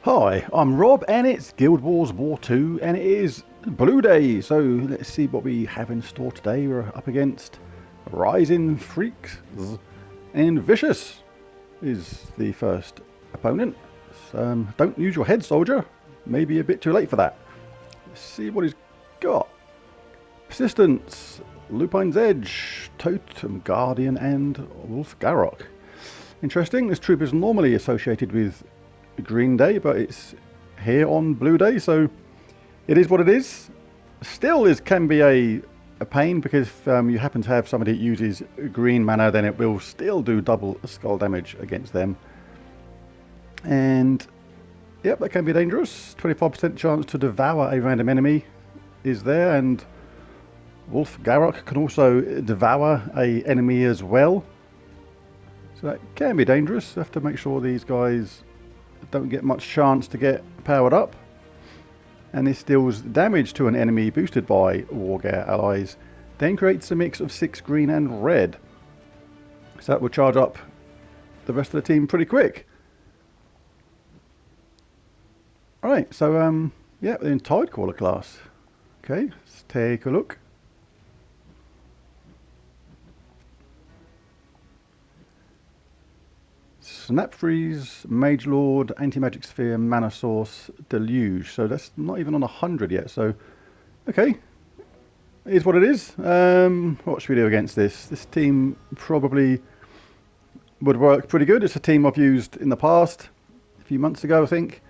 Hi, I'm Rob and it's Guild Wars War 2 and it is Blue Day, so let's see what we have in store today. We're up against Rising Freaks and Vicious is the first opponent. Don't use your head, soldier. Maybe a bit too late for that. Let's see what he's got. Persistence, Lupine's Edge, Totem Guardian and Wolf Garrock. Interesting, this troop is normally associated with Green Day, but it's here on Blue Day, so it is what it is. Still, this can be a pain because if you happen to have somebody that uses green mana, then it will still do double skull damage against them. And yep, that can be dangerous. 25% chance to devour a random enemy is there, and Wolf Garrock can also devour a enemy as well. So that can be dangerous. You have to make sure these guys don't get much chance to get powered up. And this deals damage to an enemy boosted by Wargear allies, then creates a mix of 6 green and red. So that will charge up the rest of the team pretty quick. Alright, so yeah, we're in Tidecaller class. Okay, let's take a look. Snap Freeze, Mage Lord, Anti-Magic Sphere, Mana Source, Deluge. So that's not even on 100 yet. So, okay. It is what it is. What should we do against this? This team probably would work pretty good. It's a team I've used in the past. A few months ago, I think.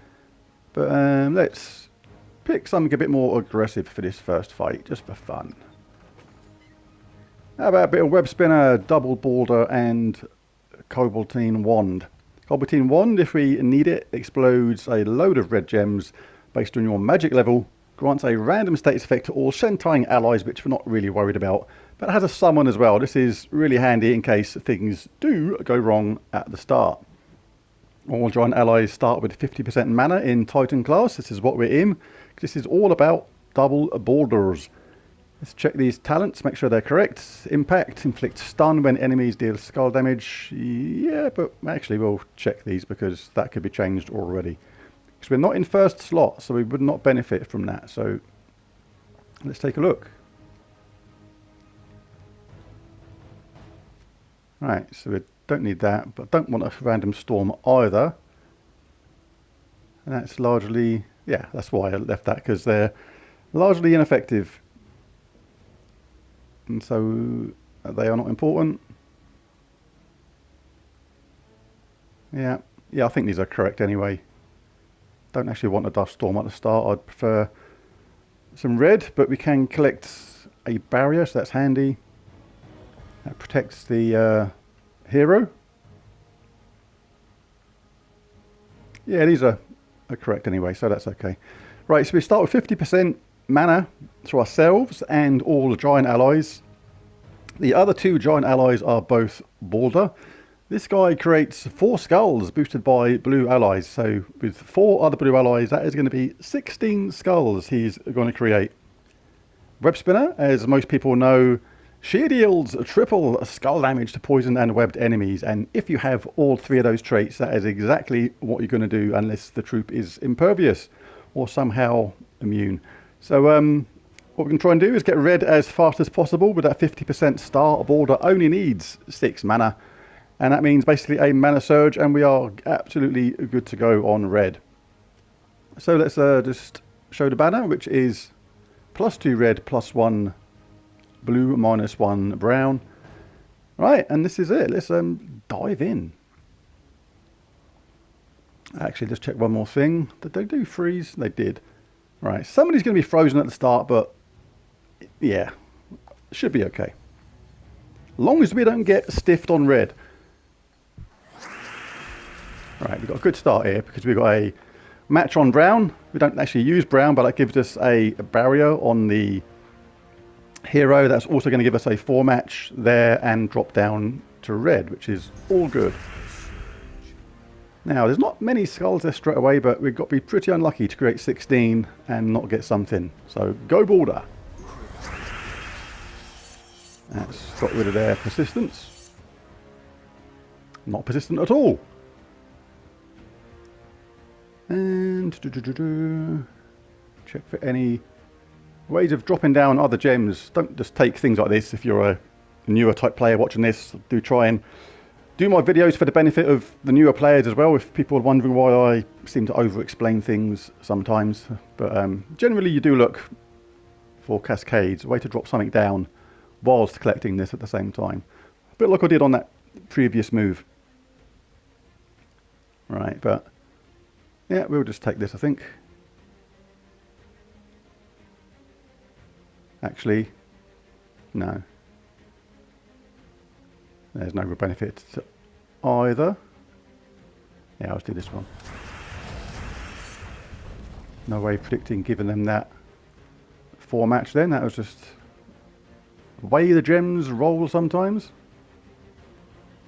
But let's pick something a bit more aggressive for this first fight, just for fun. How about a bit of Web Spinner, Double Boulder, and Cobaltine Wand. Cobaltine Wand, if we need it, explodes a load of red gems based on your magic level, grants a random status effect to all Shentying allies, which we're not really worried about, but it has a summon as well. This is really handy in case things do go wrong at the start. All giant allies start with 50% mana in Titan class. This is what we're in. This is all about double boulders. Let's check these talents, make sure they're correct. Impact, inflict stun when enemies deal skull damage. Yeah, but actually we'll check these because that could be changed already. Because we're not in first slot, so we would not benefit from that. So let's take a look. Right, so we don't need that, but don't want a random storm either. And that's largely, yeah, that's why I left that, because they're largely ineffective. And so they are not important. Yeah, I think these are correct anyway. Don't actually want a dust storm at the start. I'd prefer some red, but we can collect a barrier, so that's handy. That protects the hero. Yeah, these are correct anyway, so that's okay. Right, so we start with 50% mana to ourselves and all the giant allies. The other 2 giant allies are both Boulder. This guy creates 4 skulls boosted by blue allies. So with 4 other blue allies, that is going to be 16 skulls he's going to create. Web Spinner, as most people know, she deals triple skull damage to poison and webbed enemies. And if you have all 3 of those traits, that is exactly what you're going to do unless the troop is impervious or somehow immune. So what we can try and do is get red as fast as possible with that 50% star. Boulder only needs 6 mana. And that means basically a mana surge, and we are absolutely good to go on red. So let's just show the banner, which is +2 red, +1 blue, -1 brown. Right, and this is it. Let's dive in. Actually, just check one more thing. Did they do freeze? They did. Right, somebody's going to be frozen at the start, but yeah, should be okay. As long as we don't get stiffed on red. Right, we've got a good start here because we've got a match on brown. We don't actually use brown, but that gives us a barrier on the hero. That's also going to give us a 4 match there and drop down to red, which is all good. Now, there's not many skulls there straight away, but we've got to be pretty unlucky to create 16 and not get something. So, go Boulder. That's got rid of their persistence. Not persistent at all. And And check for any ways of dropping down other gems. Don't just take things like this if you're a newer type player watching this. Do try and do my videos for the benefit of the newer players as well, if people are wondering why I seem to over-explain things sometimes. But generally you do look for cascades, a way to drop something down whilst collecting this at the same time. A bit like I did on that previous move. Right, but yeah, we'll just take this, I think. Actually, no. There's no real benefit to either. Yeah, let's do this one. No way of predicting giving them that 4 match then. That was just the way the gems roll sometimes.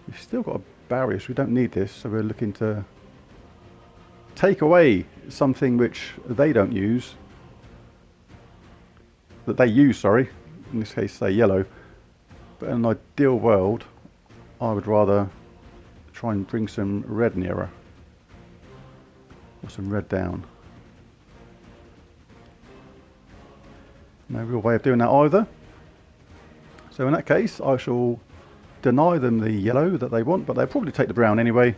We've still got a barrier, so we don't need this. So we're looking to take away something which they don't use. That they use, sorry. In this case, say yellow. But in an ideal world, I would rather try and bring some red nearer. Or some red down. No real way of doing that either. So in that case, I shall deny them the yellow that they want, but they'll probably take the brown anyway.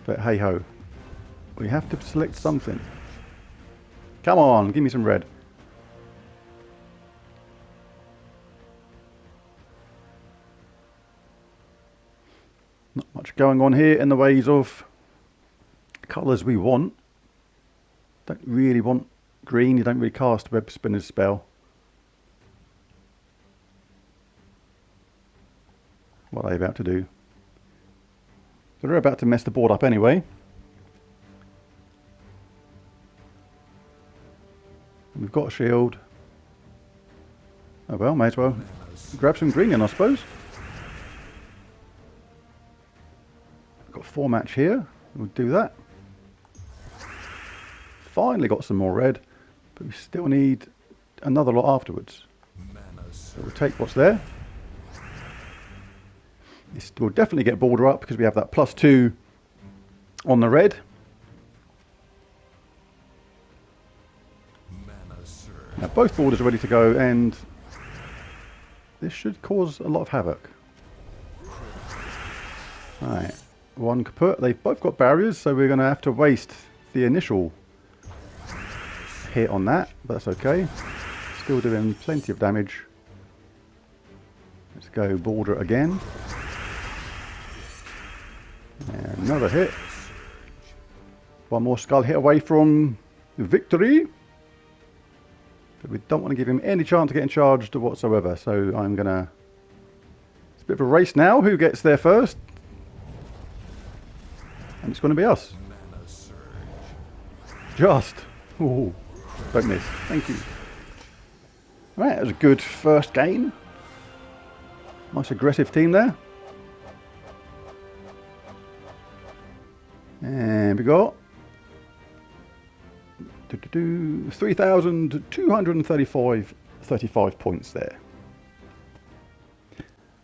But hey ho. We have to select something. Come on, give me some red. Not much going on here in the ways of colours we want. Don't really want green, you don't really cast web spinner's spell. What are they about to do? So they're about to mess the board up anyway. We've got a shield. Oh well, may as well grab some green in, I suppose. We've got 4 match here. We'll do that. Finally got some more red, but we still need another lot afterwards. So we'll take what's there. This will definitely get border up because we have that +2 on the red. Now both borders are ready to go, and this should cause a lot of havoc. Right, one kaput. They've both got barriers, so we're going to have to waste the initial hit on that, but that's okay. Still doing plenty of damage. Let's go border again. And another hit. One more skull hit away from victory. But we don't want to give him any chance of getting charged whatsoever, so I'm going to... It's a bit of a race now. Who gets there first? And it's going to be us. Just. Ooh. Don't miss. Thank you. Right, that was a good first game. Nice aggressive team there. And we got 3,235 points there.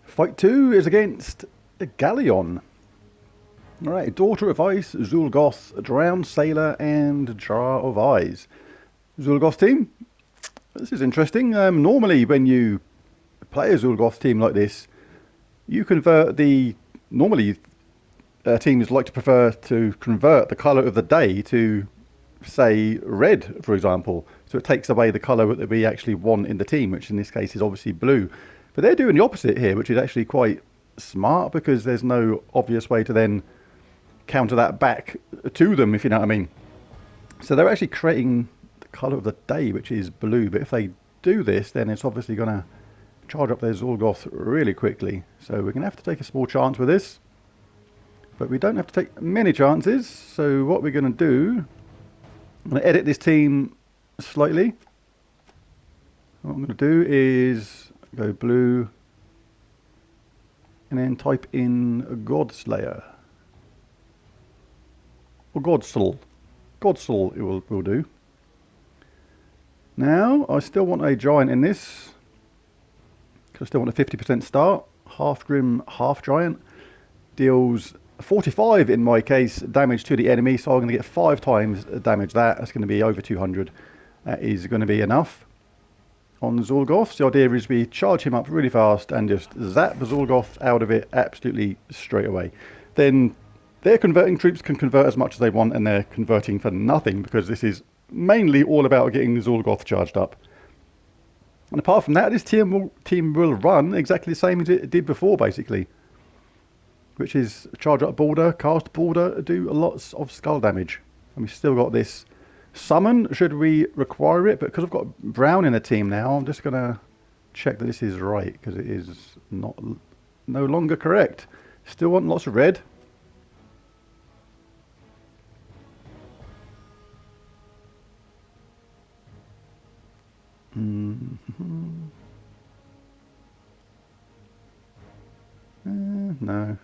Fight 2 is against Galleon. Alright, Daughter of Ice, Zul'Goth, Drowned Sailor, and Jar of Eyes. Zul'Goth team. This is interesting. Normally when you play a Zul'Goth team like this, you convert the... Normally teams like to prefer to convert the colour of the day to, say, red, for example. So it takes away the colour that we actually want in the team, which in this case is obviously blue. But they're doing the opposite here, which is actually quite smart, because there's no obvious way to then counter that back to them, if you know what I mean. So they're actually creating the colour of the day, which is blue. But if they do this, then it's obviously going to charge up their Zul'Goth really quickly. So we're going to have to take a small chance with this. But we don't have to take many chances. So what we're going to do, I'm going to edit this team slightly. What I'm going to do is go blue and then type in Godslayer. Or Godsoul. Godsoul it will do. Now, I still want a giant in this. Because I still want a 50% start. Half Grim, half Giant. Deals 45 in my case damage to the enemy, so I'm going to get 5 times damage. That's going to be over 200. That is going to be enough on Zulgoth. The idea is we charge him up really fast and just zap the Zulgoth out of it absolutely straight away. Then their converting troops can convert as much as they want, and they're converting for nothing because this is mainly all about getting Zulgoth charged up. And apart from that, this team will run exactly the same as it did before, basically. Which is charge up border, cast border, do lots of skull damage. And we've still got this summon, should we require it. But because I've got brown in the team now, I'm just going to check that this is right. Because it is no longer correct. Still want lots of red. No.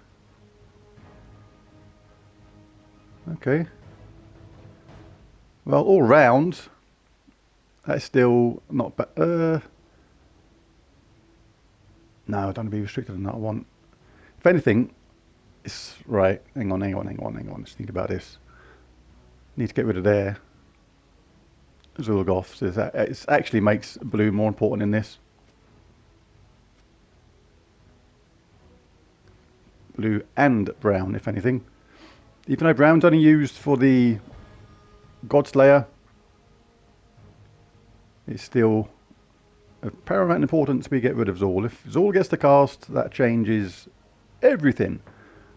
Okay. Well, all round, that's still not bad. No, I don't want to be restricted on that one. If anything, it's right. Hang on. Let's think about this. Need to get rid of their Zulgoth. So it actually makes blue more important in this. Blue and brown, if anything. Even though brown's only used for the Godslayer, it's still of paramount importance we get rid of Zul. If Zul gets to cast, that changes everything.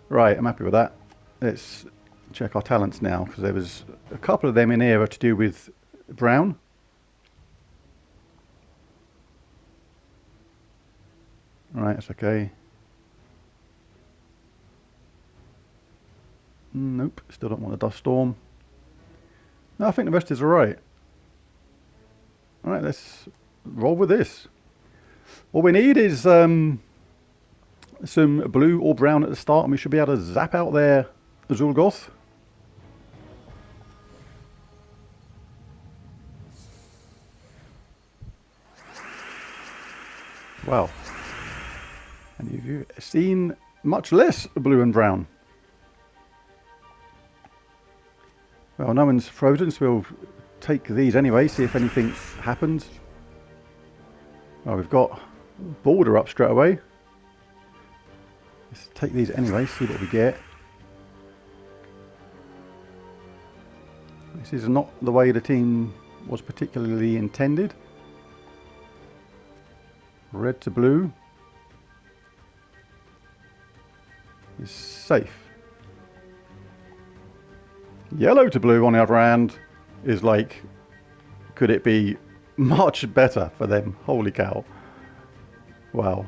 Right, I'm happy with that. Let's check our talents now, because there was a couple of them in here to do with brown. Right, that's okay. Nope, still don't want a dust storm. No, I think the rest is alright. Alright, let's roll with this. All we need is some blue or brown at the start, and we should be able to zap out their Zulgoth. Wow. And you've seen much less blue and brown. Well, no one's frozen, so we'll take these anyway, see if anything happens. Well, we've got border up straight away. Let's take these anyway, see what we get. This is not the way the team was particularly intended. Red to blue is safe. Yellow to blue, on the other hand, is like, could it be much better for them? Holy cow. Wow.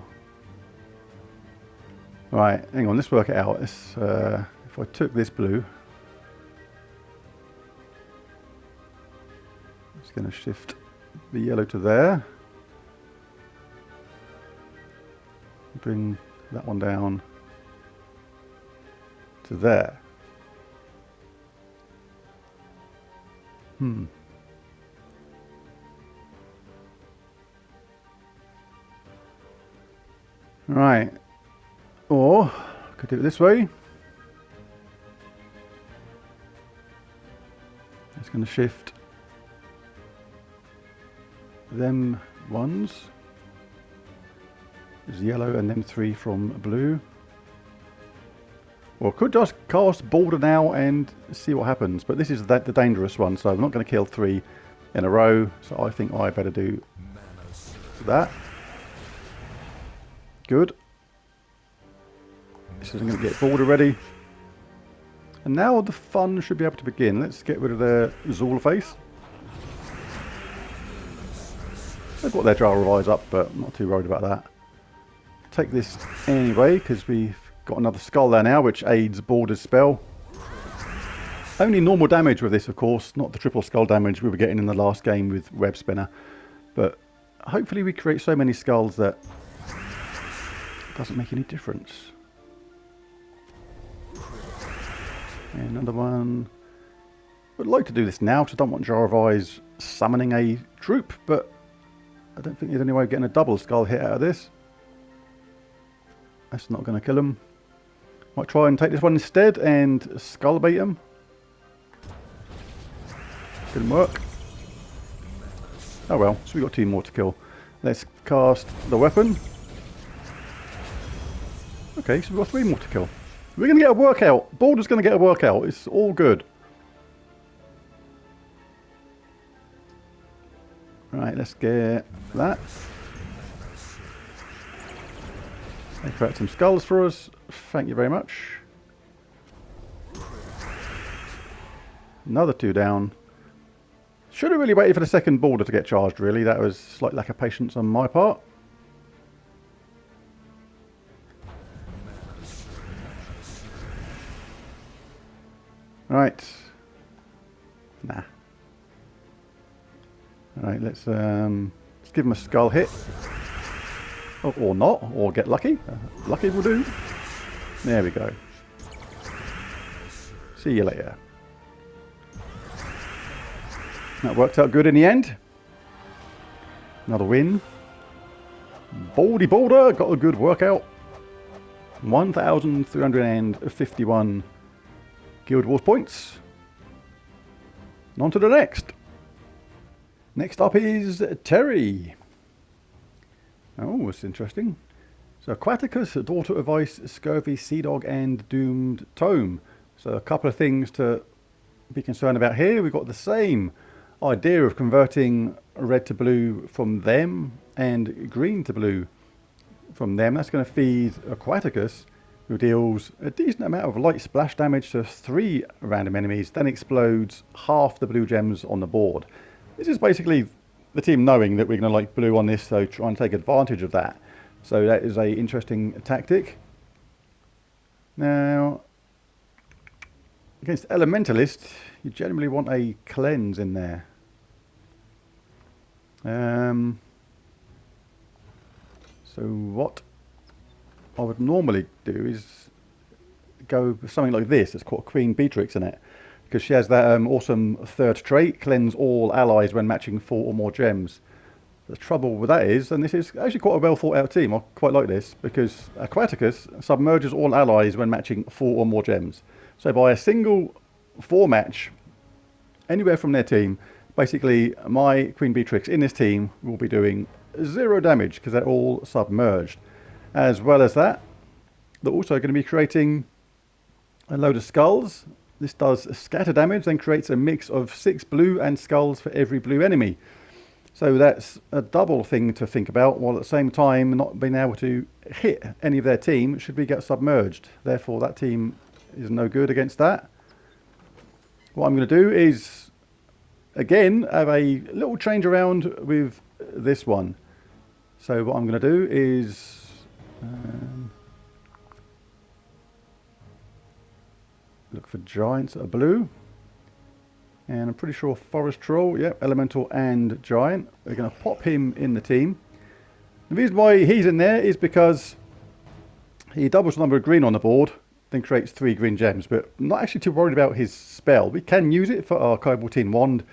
Right, hang on, let's work it out. If I took this blue, it's going to shift the yellow to there. Bring that one down to there. Right. Or I could do it this way. It's going to shift them ones is yellow and them 3 from blue. Or could just cast border now and see what happens, but this is the dangerous one, so I'm not going to kill 3 in a row, so I think I better do that. Good. This isn't going to get border ready. And now the fun should be able to begin. Let's get rid of their Zul face. They've got their Jar of Eyes up, but I'm not too worried about that. Take this anyway, because we've got another skull there now, which aids Border's spell. Only normal damage with this, of course, not the triple skull damage we were getting in the last game with Web Spinner. But hopefully we create so many skulls that it doesn't make any difference. And another one. I'd like to do this now, because I don't want Jar of Eyes summoning a troop, but I don't think there's any way of getting a double skull hit out of this. That's not going to kill him. Might try and take this one instead and skull bait him. Didn't work. Oh well, so we got 2 more to kill. Let's cast the weapon. Okay, so we've got 3 more to kill. We're going to get a workout. Balder's going to get a workout. It's all good. Right, let's get that. They cracked some skulls for us. Thank you very much. Another 2 down. Should have really waited for the second Balder to get charged, really. That was a slight lack of patience on my part. Right. Nah. Alright, let's give him a skull hit. Oh, or not, or get lucky. Lucky will do. There we go. See you later. That worked out good in the end. Another win. Baldy Balder got a good workout. 1,351 Guild Wars points. And on to the next. Next up is Terry. Oh, it's interesting. So Aquaticus, Daughter of Ice, Scurvy, Sea Dog, and Doomed Tome. So a couple of things to be concerned about here. We've got the same idea of converting red to blue from them and green to blue from them. That's going to feed Aquaticus, who deals a decent amount of light splash damage to 3 random enemies, then explodes half the blue gems on the board. This is basically the team knowing that we're going to like blue on this, so try and take advantage of that. So that is a interesting tactic. Now, against Elementalist, you generally want a cleanse in there. So what I would normally do is go with something like this. It's called Queen Beatrix in it, because she has that awesome 3rd trait, cleanse all allies when matching 4 or more gems. The trouble with that is, and this is actually quite a well thought out team, I quite like this, because Aquaticus submerges all allies when matching 4 or more gems. So by a single 4 match, anywhere from their team, basically my Queen Beatrix in this team will be doing 0 damage because they're all submerged. As well as that, they're also going to be creating a load of skulls. This does scatter damage, then creates a mix of 6 blue and skulls for every blue enemy. So that's a double thing to think about, while at the same time not being able to hit any of their team should we get submerged. Therefore that team is no good against that. What I'm going to do is, again, have a little change around with this one. So what I'm going to do is look for giants that are blue. And I'm pretty sure Forest Troll, yep, Elemental and Giant. We're going to pop him in the team. The reason why he's in there is because he doubles the number of green on the board, then creates 3 green gems. But I'm not actually too worried about his spell. We can use it for our Koboltine Wand,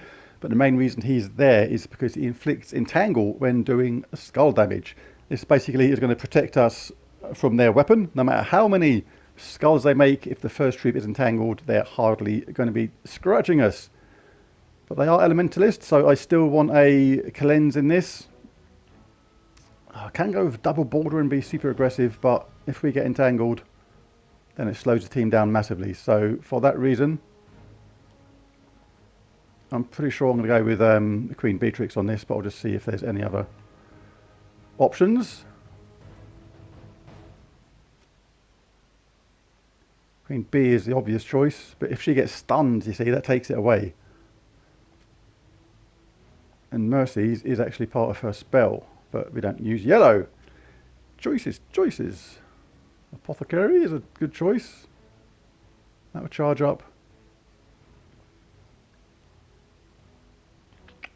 but the main reason he's there is because he inflicts Entangle when doing skull damage. This basically is going to protect us from their weapon. No matter how many skulls they make, if the first troop is entangled, they're hardly going to be scratching us. But they are elementalists, so I still want a cleanse in this. I can go with double border and be super aggressive, but if we get entangled, then it slows the team down massively. So for that reason, I'm pretty sure I'm going to go with Queen Beatrix on this, but I'll just see if there's any other options. Queen B is the obvious choice, but if she gets stunned, you see, that takes it away. And Mercy's is actually part of her spell, but we don't use yellow. Choices, choices. Apothecary is a good choice. That would charge up.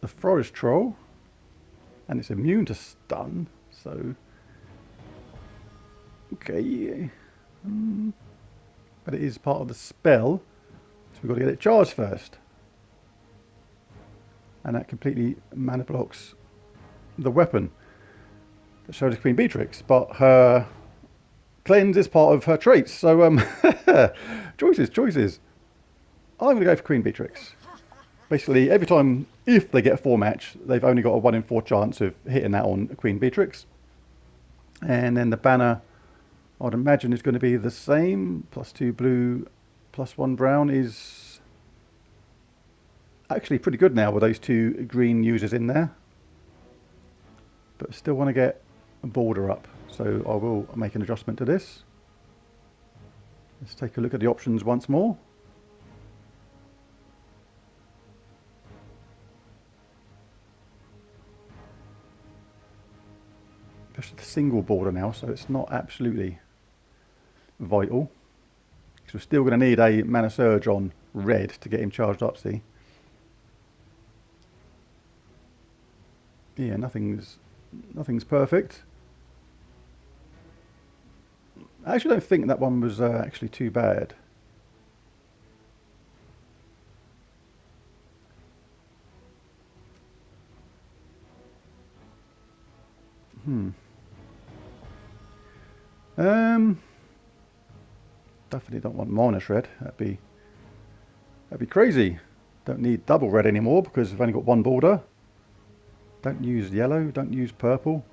The Forest Troll, and it's immune to stun, so okay. But it is part of the spell, so we've got to get it charged first. And that completely mana blocks the weapon that shows Queen Beatrix, but her cleanse is part of her traits. So, choices. I'm going to go for Queen Beatrix. Basically, every time, if they get a 4 match, they've only got a 1 in 4 chance of hitting that on Queen Beatrix. And then the banner, I'd imagine, is going to be the same. +2 blue, +1 brown is actually pretty good now with those 2 green users in there. But still want to get a border up. So I will make an adjustment to this. Let's take a look at the options once more. Just a single border now, so it's not absolutely vital. Because we're still going to need a mana surge on red to get him charged up, see? Yeah, nothing's perfect. I actually don't think that one was actually too bad. Definitely don't want minus red. That'd be crazy. Don't need double red anymore because we've only got 1 border. Don't use yellow. Don't use purple.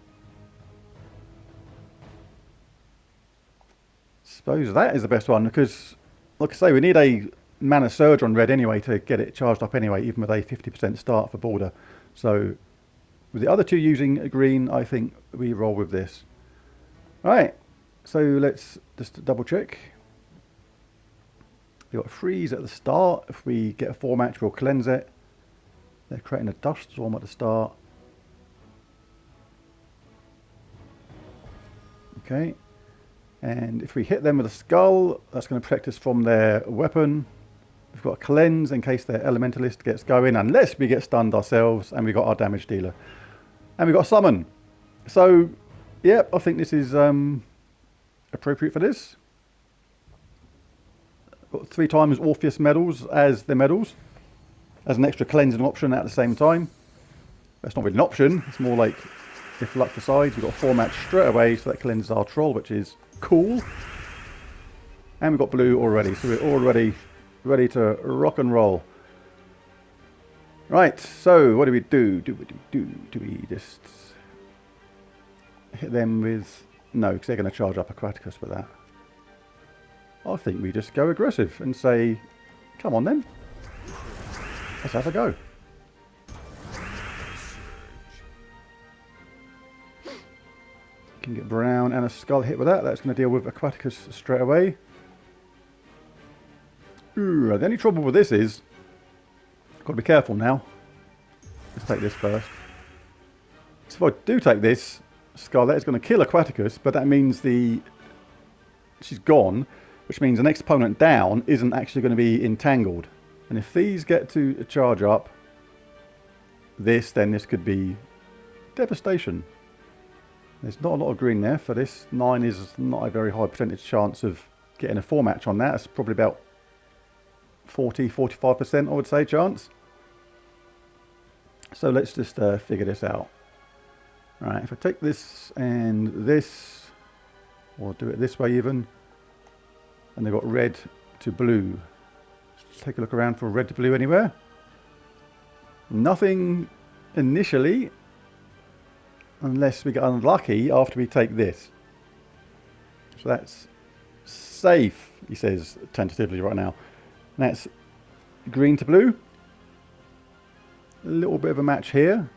Suppose that is the best one because, like I say, we need a mana surge on red anyway to get it charged up anyway, even with a 50% start for border. So with the other 2 using a green, I think we roll with this. Right, so let's just double check. We've got a freeze at the start. If we get a 4 match, we'll cleanse it. They're creating a dust storm at the start. Okay. And if we hit them with a skull, that's going to protect us from their weapon. We've got a cleanse in case their elementalist gets going, unless we get stunned ourselves, and we've got our damage dealer. And we've got a summon. So, yeah, I think this is appropriate for this. Got 3 times Orpheus medals as the medals, as an extra cleansing option at the same time. That's not really an option, it's more like if luck decides. We've got a 4 match straight away, so that cleanses our troll, which is cool. And we've got blue already, so we're already ready to rock and roll. Right, so what do we do? Do we just hit them with... No, because they're going to charge up Aquaticus with that. I think we just go aggressive and say, come on then. Let's have a go. Can get brown and a skull hit with that. That's going to deal with Aquaticus straight away. Ooh, the only trouble with this is, got to be careful now. Let's take this first. So if I do take this, Scarlet is going to kill Aquaticus, but that means she's gone, which means the next opponent down isn't actually going to be entangled. And if these get to charge up this, then this could be devastation. There's not a lot of green there for this. 9 is not a very high percentage chance of getting a 4 match on that. It's probably about 40-45% I would say chance. So let's just figure this out. Right, if I take this and this, or do it this way even, and they've got red to blue. Let's take a look around for red to blue anywhere. Nothing initially, unless we get unlucky after we take this. So that's safe, he says tentatively right now. And that's green to blue. A little bit of a match here.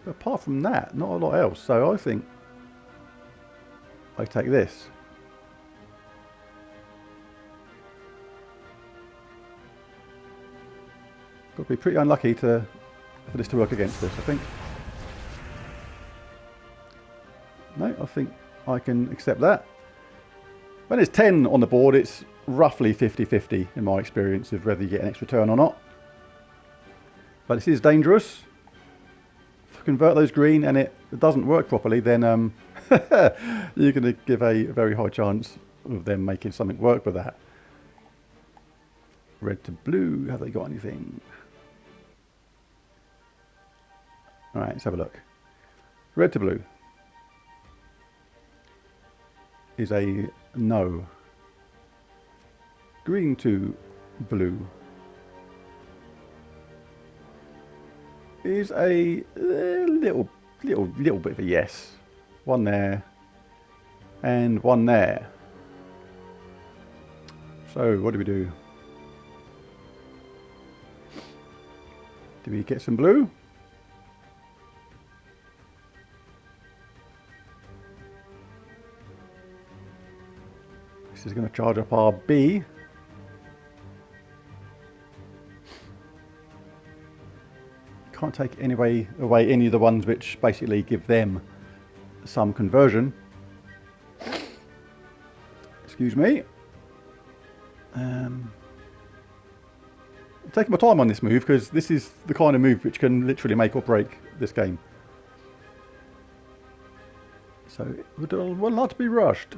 But apart from that, not a lot else. So I think I take this. Got to be pretty unlucky for this to work against us, I think. No, I think I can accept that. When there's 10 on the board, it's roughly 50-50 in my experience of whether you get an extra turn or not. But this is dangerous. If I convert those green and it doesn't work properly, then you're going to give a very high chance of them making something work with that. Red to blue, have they got anything? Alright, let's have a look. Red to blue. is a no. Green to blue is a little bit of a yes. One there and one there. So what do we do? Do we get some blue? This is going to charge up our B. Can't take away any of the ones which basically give them some conversion. Excuse me. I'm taking my time on this move because this is the kind of move which can literally make or break this game. So it will not be rushed.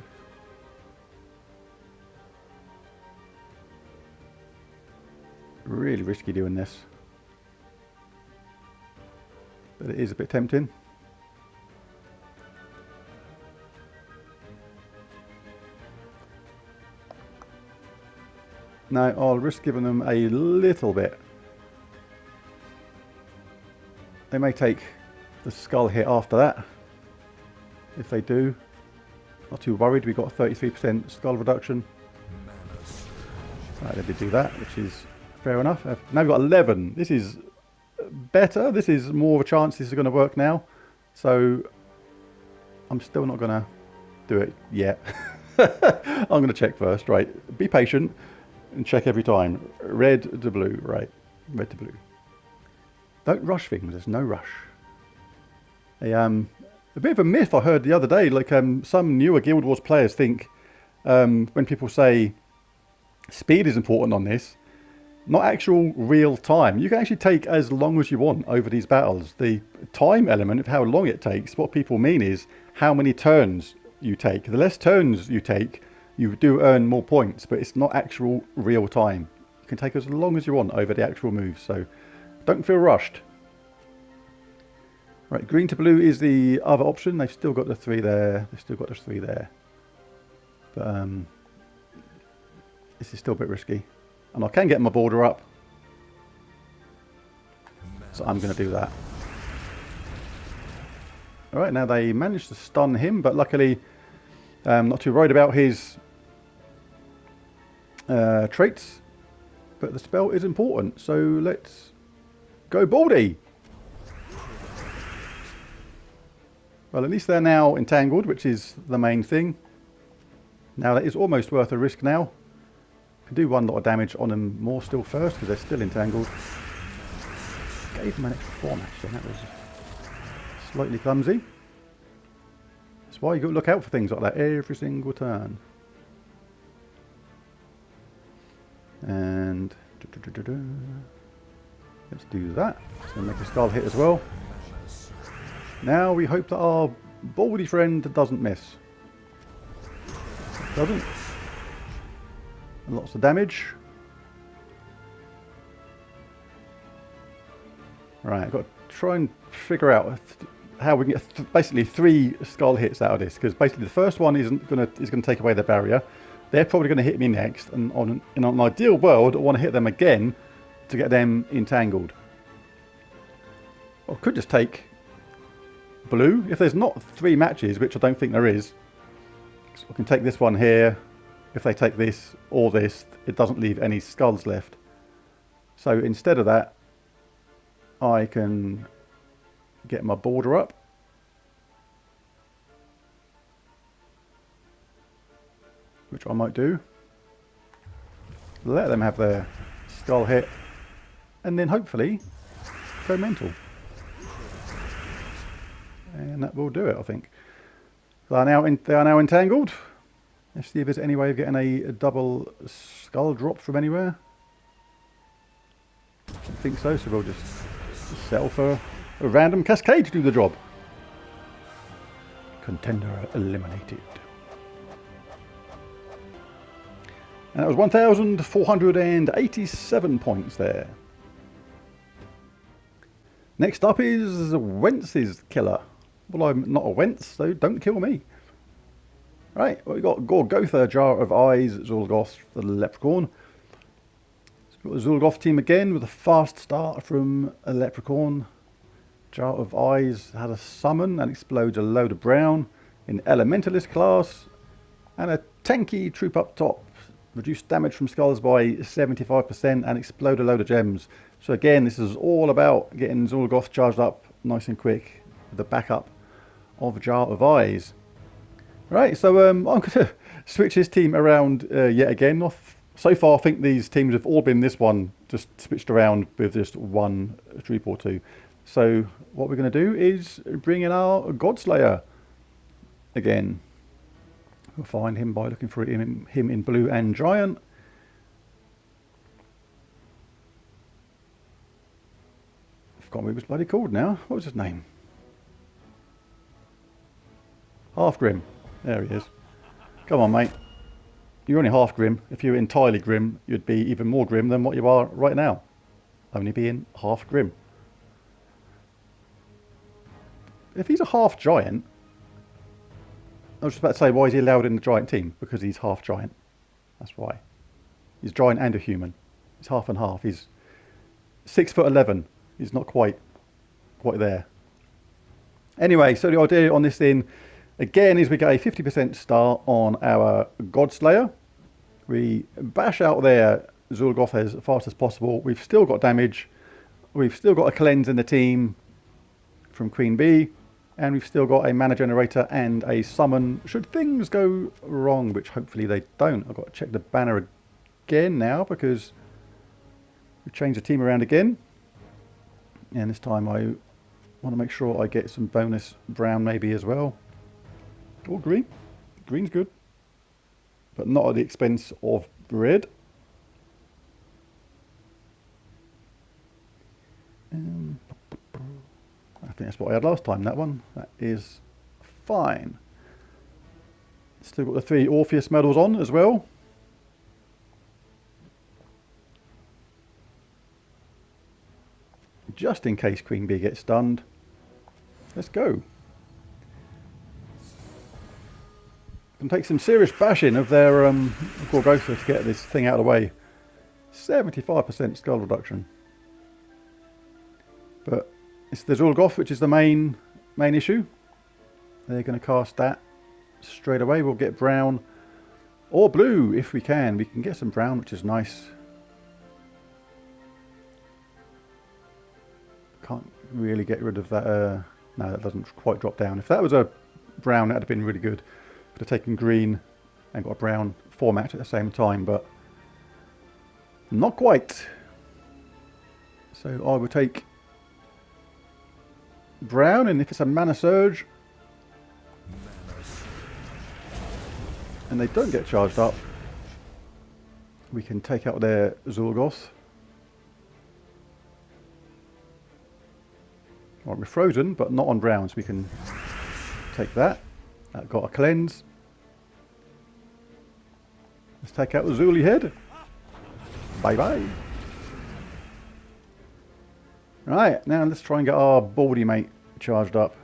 Really risky doing this. But it is a bit tempting. Now I'll risk giving them a little bit. They may take the skull hit after that. If they do, not too worried. We've got a 33% skull reduction. Right, they did do that, which is fair enough. Now we've got 11. This is better. This is more of a chance this is going to work now. So I'm still not going to do it yet. I'm going to check first. Right, be patient and check every time. Red to blue. Right, red to blue. Don't rush things. There's no rush. A bit of a myth I heard the other day. Like some newer Guild Wars players think when people say speed is important on this, not actual real time. You can actually take as long as you want over these battles. The time element of how long it takes, what people mean is how many turns you take. The less turns you take, you do earn more points, but it's not actual real time. You can take as long as you want over the actual moves, so don't feel rushed. Right, green to blue is the other option. They've still got the 3 there. They've still got the 3 there. But this is still a bit risky. And I can get my border up. So I'm going to do that. Alright, now they managed to stun him, but luckily not too worried about his traits. But the spell is important, so let's go Baldy! Well, at least they're now entangled, which is the main thing. Now that is almost worth a risk now. Can do one lot of damage on them more still first, because they're still entangled. Gave them an extra 4 match then, that was slightly clumsy. That's why you got to look out for things like that every single turn. And let's do that. It's going to make a skull hit as well. Now we hope that our baldy friend doesn't miss. Doesn't. And lots of damage. Right, I've got to try and figure out how we can get basically 3 skull hits out of this, because basically the first one is going to take away the barrier. They're probably going to hit me next, and in an ideal world, I want to hit them again to get them entangled. I could just take blue. If there's not 3 matches, which I don't think there is, so I can take this one here. If they take this or this, it doesn't leave any skulls left. So instead of that, I can get my border up. Which I might do. Let them have their skull hit. And then hopefully go mental. And that will do it, I think. They are now entangled. Let's see if there's any way of getting a double skull drop from anywhere. I don't think so, so we'll just settle for a random cascade to do the job. Contender eliminated. And that was 1,487 points there. Next up is Wentz's killer. Well, I'm not a Wentz, so don't kill me. Right, well, we've got Gorgotha, Jar of Eyes, Zulgoth, the Leprechaun. We've got the Zulgoth team again with a fast start from a Leprechaun. Jar of Eyes has a summon and explodes a load of brown in Elementalist class. And a tanky troop up top. Reduce damage from skulls by 75% and explode a load of gems. So again, this is all about getting Zulgoth charged up nice and quick with the backup of Jar of Eyes. Right, so I'm going to switch this team around yet again. So far, I think these teams have all been this one, just switched around with just one troop or two. So what we're going to do is bring in our Godslayer again. We'll find him by looking for him in blue and giant. I've forgotten what he was bloody called now. What was his name? Half Grim. There he is. Come on, mate. You're only half grim. If you were entirely grim, you'd be even more grim than what you are right now. Only being half grim. If he's a half giant, I was just about to say, why is he allowed in the giant team? Because he's half giant. That's why. He's giant and a human. He's half and half. He's 6'11". He's not quite there. Anyway, so the idea on this thing, again, is we get a 50% start on our Godslayer. We bash out their Zulgoth as fast as possible. We've still got damage. We've still got a cleanse in the team from Queen Bee. And we've still got a mana generator and a summon should things go wrong, which hopefully they don't. I've got to check the banner again now because we've changed the team around again. And this time I want to make sure I get some bonus brown maybe as well. Or green. Green's good. But not at the expense of red. I think that's what I had last time, that one. That is fine. Still got the 3 Orpheus medals on as well. Just in case Queen Bee gets stunned. Let's go. Can take some serious bashing of their Gorgotha to get this thing out of the way. 75% skull reduction. But it's the Zulgoth which is the main issue. They're going to cast that straight away. We'll get brown or blue if we can. We can get some brown, which is nice. Can't really get rid of that. No, that doesn't quite drop down. If that was a brown, that would have been really good. Could have taken green and got a brown format at the same time, but not quite. So I would take brown, and if it's a mana surge and they don't get charged up, we can take out their Zulgoth. Right, we're frozen, but not on brown, so we can take that. That got a cleanse. Let's take out the Zuli head. Bye bye. Right, now let's try and get our Baldy mate charged up.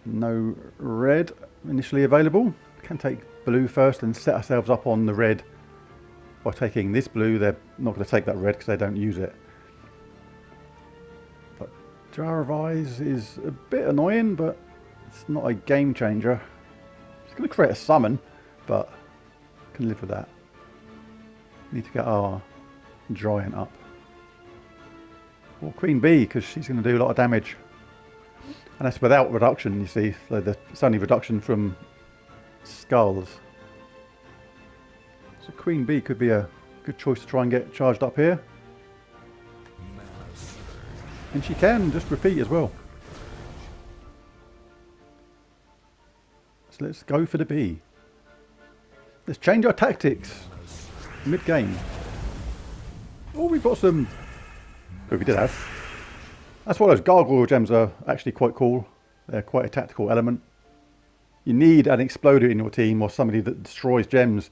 No red initially available. Can take blue first and set ourselves up on the red. By taking this blue, they're not going to take that red because they don't use it. But Jar of Eyes is a bit annoying, but it's not a game changer. It's going to create a summon, but I can live with that. Need to get our giant up. Or Queen Bee, because she's going to do a lot of damage. And that's without reduction, you see. So it's only reduction from skulls. So Queen Bee could be a good choice to try and get charged up here. And she can just repeat as well. So let's go for the bee. Let's change our tactics mid-game. Oh, we've got some... Oh, we did have. That's why those gargoyle gems are actually quite cool. They're quite a tactical element. You need an exploder in your team or somebody that destroys gems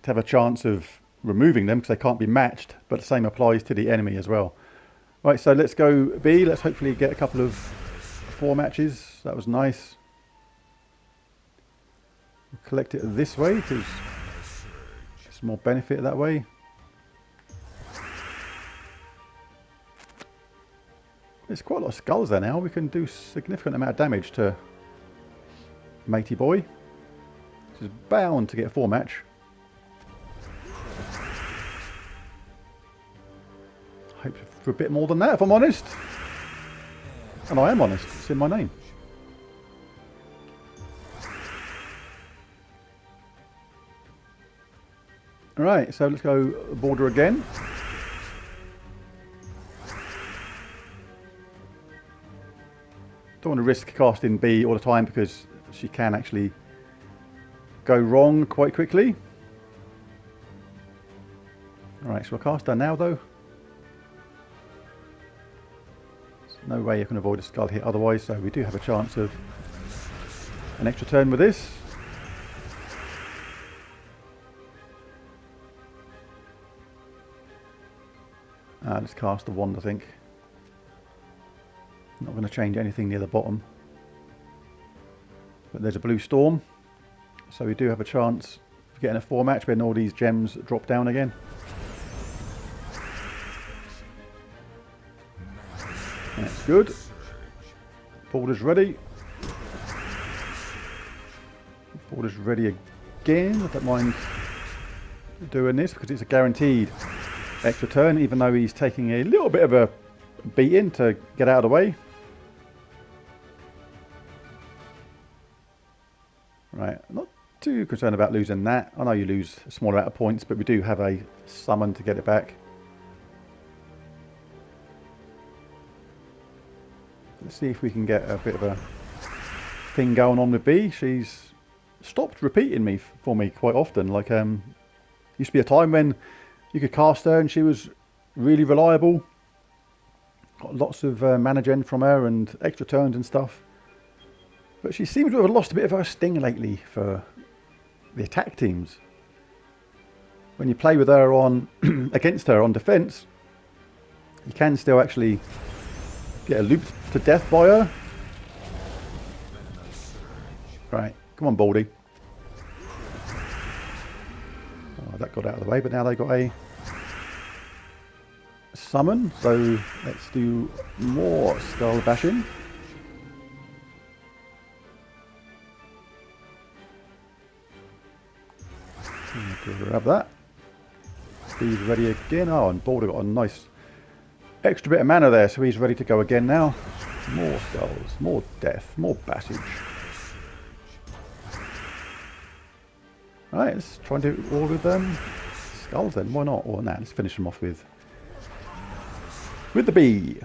to have a chance of removing them because they can't be matched, but the same applies to the enemy as well. Right, so let's go B. Let's hopefully get a couple of 4 matches. That was nice. We'll collect it this way because it's more benefit that way. There's quite a lot of skulls there now. We can do significant amount of damage to Matey Boy. This is bound to get a 4 match. Hope for a bit more than that, if I'm honest. And I am honest. It's in my name. Alright, so let's go border again. Don't want to risk casting B all the time because she can actually go wrong quite quickly. Alright, so I'll cast her now though. There's no way you can avoid a skull hit otherwise, so we do have a chance of an extra turn with this. Let's cast the wand, I think. Not going to change anything near the bottom. But there's a blue storm. So we do have a chance of getting a 4 match when all these gems drop down again. That's good. Border's ready. Border's ready again. I don't mind doing this because it's a guaranteed extra turn, even though he's taking a little bit of a beating to get out of the way. Right, not too concerned about losing that. I know you lose a small amount of points, but we do have a summon to get it back. Let's see if we can get a bit of a thing going on with B. She's stopped repeating me for me quite often. Like, used to be a time when you could cast her and she was really reliable. Got lots of mana gen from her and extra turns and stuff. But she seems to have lost a bit of her sting lately for the attack teams. When you play with her on against her on defense, you can still actually get looped to death by her. Right, come on, Baldy. Oh, that got out of the way, but now they got a summon. So let's do more skull bashing. Grab that. He's ready again. Oh, and Balder got a nice extra bit of mana there, so he's ready to go again now. More skulls, more death, more passage. Alright, let's try and do all with them. Skulls then, why not? Oh, nah, let's finish them off with the bee.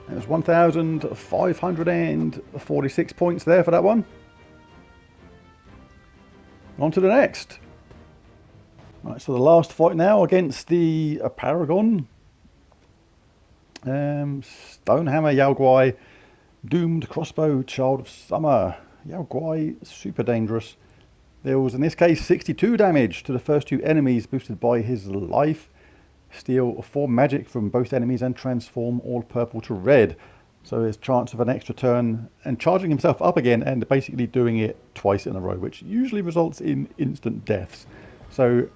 There's 1,546 points there for that one. On to the next. Right, so the last fight now against the Paragon. Stonehammer, Yao Guai, Doomed Crossbow, Child of Summer. Yao Guai, super dangerous. There was, in this case, 62 damage to the first 2 enemies, boosted by his life. Steal 4 magic from both enemies and transform all purple to red. So there's chance of an extra turn and charging himself up again and basically doing it twice in a row, which usually results in instant deaths. So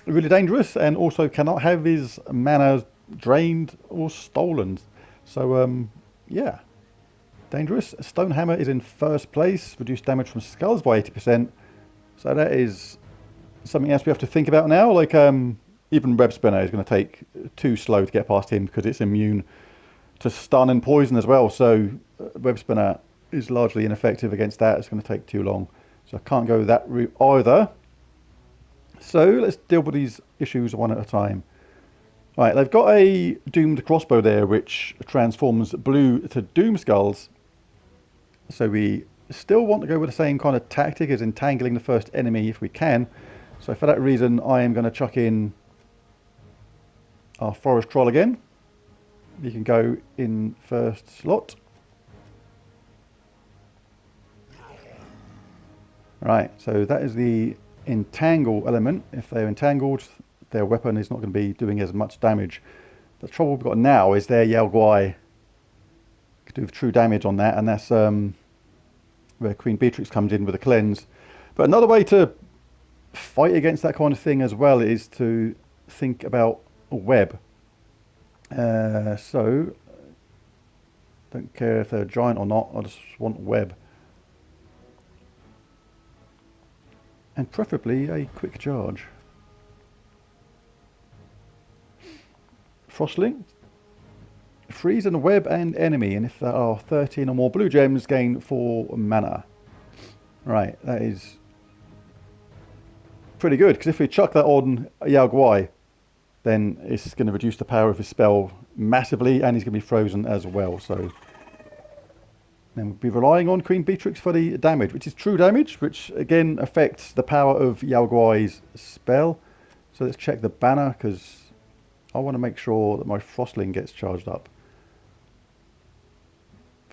really dangerous, and also cannot have his mana drained or stolen. So yeah, dangerous. Stonehammer is in first place, reduced damage from skulls by 80%. So that is something else we have to think about now. Like even Web Spinner is going to take too slow to get past him because it's immune to stun and poison as well. So Web Spinner is largely ineffective against that. It's going to take too long. So I can't go that route either. So let's deal with these issues one at a time. Right, they've got a Doomed Crossbow there which transforms blue to Doom Skulls. So we still want to go with the same kind of tactic as entangling the first enemy if we can. So for that reason I am going to chuck in our Forest Troll again. You can go in first slot. Right, so that is the entangle element. If they're entangled, their weapon is not going to be doing as much damage. The trouble we've got now is their Yao Guai could do true damage on that, and that's where Queen Beatrix comes in with a cleanse. But another way to fight against that kind of thing as well is to think about a web. So, don't care if they're giant or not, I just want web. And preferably a quick charge. Frostling. Freeze and web and enemy, and if there are 13 or more blue gems, gain 4 mana. Right, that is pretty good, because if we chuck that on Yao Guai, then it's going to reduce the power of his spell massively, and he's going to be frozen as well. So then we'll be relying on Queen Beatrix for the damage, which is true damage, which again affects the power of Yao Guai's spell. So let's check the banner, because I want to make sure that my Frostling gets charged up.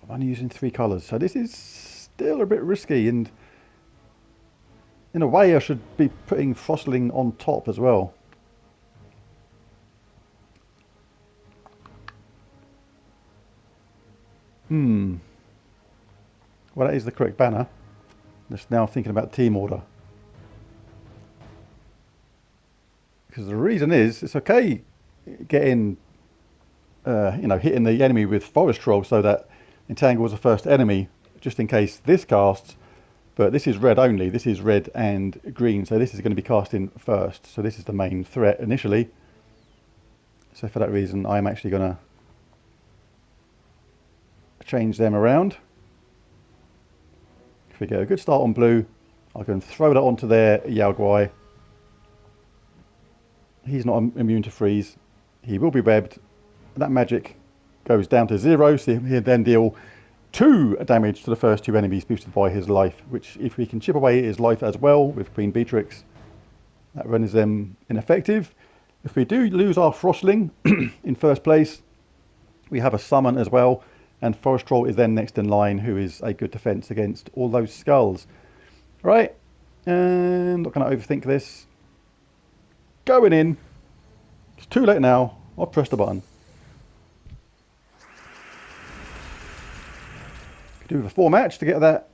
I'm only using 3 colours, so this is still a bit risky, and in a way I should be putting Frostling on top as well. Well, that is the correct banner. Just now thinking about the team order. Because the reason is, it's okay getting, hitting the enemy with Forest Troll so that Entangle was the first enemy, just in case this casts. But this is red only. This is red and green, so this is going to be casting first. So this is the main threat initially. So for that reason, I'm actually going to change them around. If we get a good start on blue, I can throw that onto their Yao Guai. He's not immune to freeze. He will be webbed. That magic goes down to 0, so he'll then deal 2 damage to the first 2 enemies boosted by his life, which if we can chip away his life as well with Queen Beatrix, that renders them ineffective. If we do lose our Frostling in first place, we have a summon as well, and Forest Troll is then next in line, who is a good defense against all those skulls. Right, and not going to overthink this. Going in. It's too late now. I'll press the button. Could do with a 4 match to get that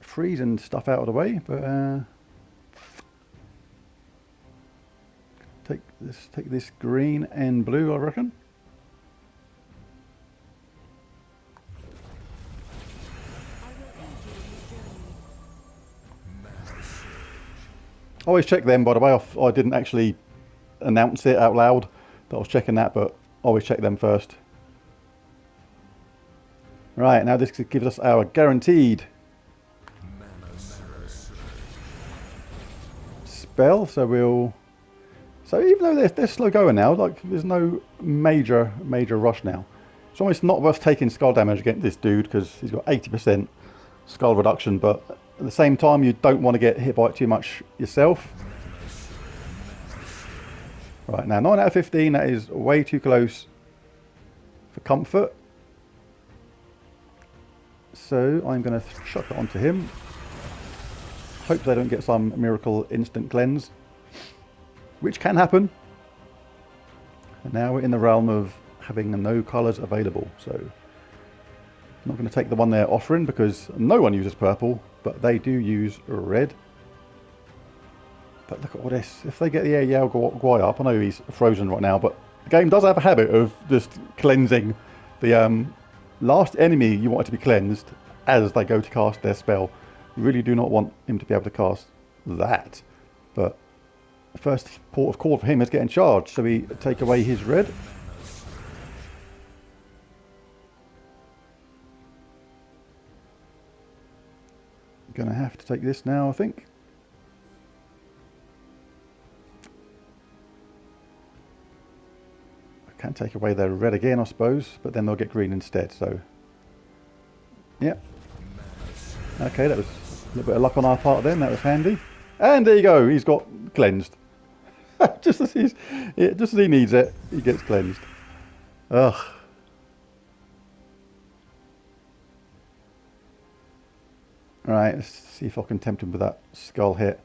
freeze and stuff out of the way, but take this green and blue, I reckon. I always check them, by the way. I didn't actually announce it out loud that I was checking that, but I always check them first. Right, now this gives us our guaranteed spell. So even though they're slow going now, like there's no major rush now. It's almost not worth taking skull damage against this dude because he's got 80% skull reduction, but at the same time you don't want to get hit by it too much yourself. Right, now 9 out of 15, that is way too close for comfort. So I'm going to chuck it onto him. Hope they don't get some miracle instant cleanse, which can happen. And now we're in the realm of having no colours available, so I'm not going to take the one they're offering because no one uses purple, but they do use red. But look at all this. If they get the Yao Guai up, I know he's frozen right now, but the game does have a habit of just cleansing the last enemy you want it to be cleansed as they go to cast their spell. You really do not want him to be able to cast that. But the first port of call for him is getting charged, so we take away his red. Gonna have to take this now, I think. I can take away their red again, I suppose, but then they'll get green instead, so yeah. Okay, that was a little bit of luck on our part then, that was handy. And there you go, he's got cleansed. just as he needs it, he gets cleansed. Ugh. Alright, let's see if I can tempt him with that skull hit.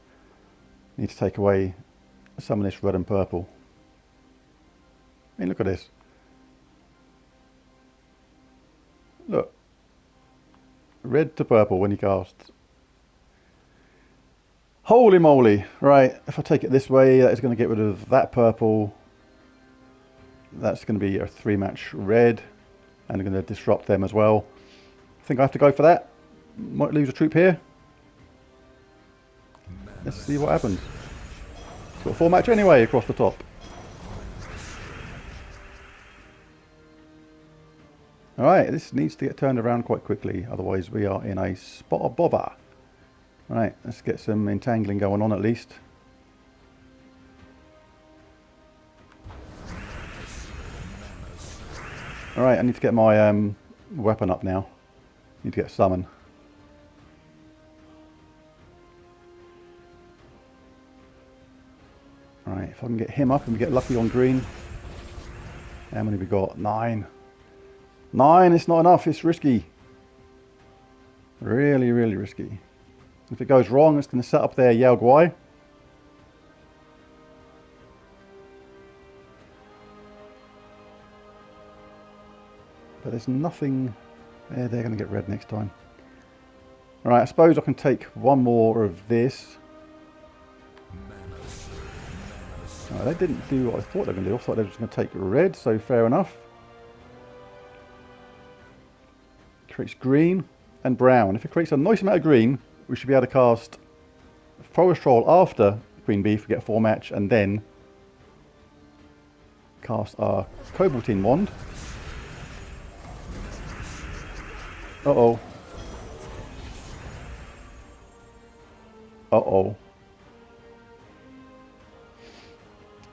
Need to take away some of this red and purple. I mean, look at this. Look. Red to purple when you cast. Holy moly. Right, if I take it this way, that is going to get rid of that purple. That's going to be a 3-match red. And I'm going to disrupt them as well. I think I have to go for that. Might lose a troop here. Let's see what happens. It's got a 4-match anyway across the top. Alright, this needs to get turned around quite quickly, otherwise we are in a spot of bother. Right, let's get some entangling going on at least. Alright, I need to get my weapon up now. Need to get summon. Alright, if I can get him up and we get lucky on green. How many we got? 9. 9, it's not enough, it's risky. Really, really risky. If it goes wrong, it's going to set up their Yao Guai. But there's nothing there. They're going to get red next time. Alright, I suppose I can take one more of this. Right, they didn't do what I thought they were going to do. I thought they were just going to take red, so fair enough. Creates green and brown. If it creates a nice amount of green, we should be able to cast Forest Troll after Queen Bee, get a 4-match, and then cast our Cobaltine Wand. Uh-oh. Uh-oh.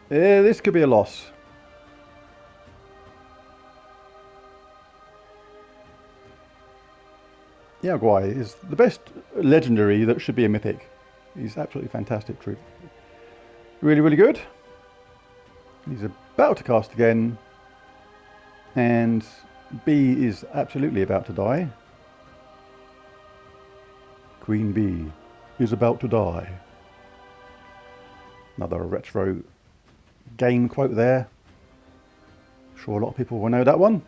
Yeah, this could be a loss. Yao Guai is the best legendary that should be a mythic. He's absolutely fantastic troop. Really, really good. He's about to cast again. And Bee is absolutely about to die. Queen Bee is about to die. Another retro game quote there. Sure a lot of people will know that one.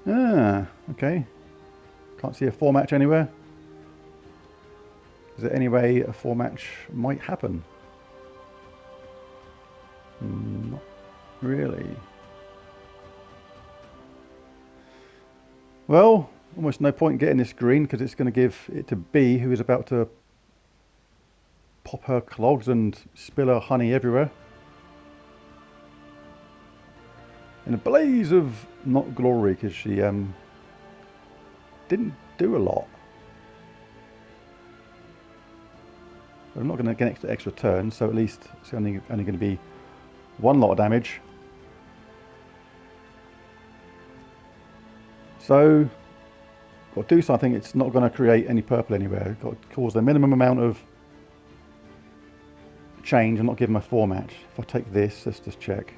Ah, okay. Can't see a 4-match anywhere. Is there any way a 4-match might happen? Not really. Well, almost no point in getting this green because it's going to give it to Bee, who is about to pop her clogs and spill her honey everywhere. In a blaze of not glory, because she didn't do a lot. I'm not going to get extra turns, so at least it's only going to be one lot of damage. So, got to do something. It's not going to create any purple anywhere. Got to cause the minimum amount of change and not give them a 4-match. If I take this, let's just check.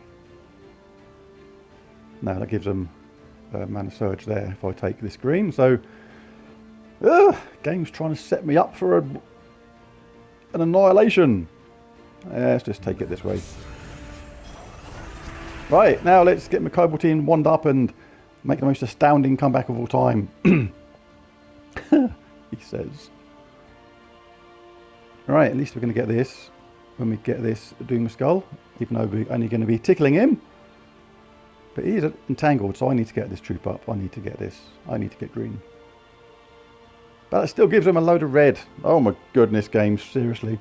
No, that gives them mana surge there if I take this green. So, game's trying to set me up for an annihilation. Let's just take it this way. Right, now let's get my Cobaltine Wand up and make the most astounding comeback of all time. He says. Right, at least we're going to get this when we get this Doom Skull, even though we're only going to be tickling him. But he is entangled, so I need to get this troop up. I need to get this. I need to get green. But it still gives him a load of red. Oh my goodness, game, seriously.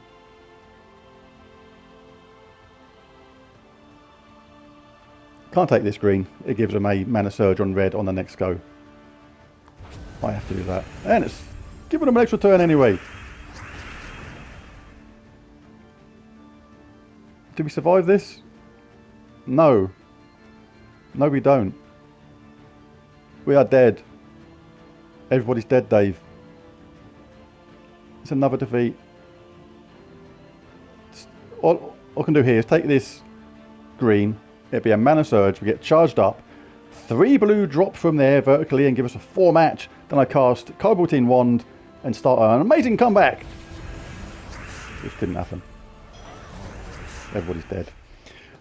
Can't take this green. It gives him a mana surge on red on the next go. I have to do that. And it's giving him an extra turn anyway. Do we survive this? No. No, we don't. We are dead. Everybody's dead, Dave. It's another defeat. All I can do here is take this green. It'll be a mana surge. We get charged up. 3 blue drop from there vertically and give us a 4-match. Then I cast Cobaltine Wand and start an amazing comeback. Just didn't happen. Everybody's dead.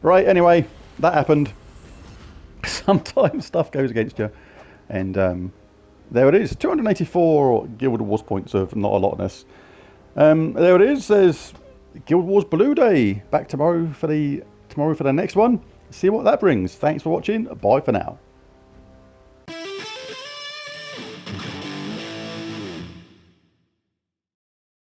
Right, anyway, that happened. Sometimes stuff goes against you. And there it is. 284 Guild Wars points of not a lotness. There it is. There's Guild Wars Blue Day. Back tomorrow for the next one. See what that brings. Thanks for watching. Bye for now.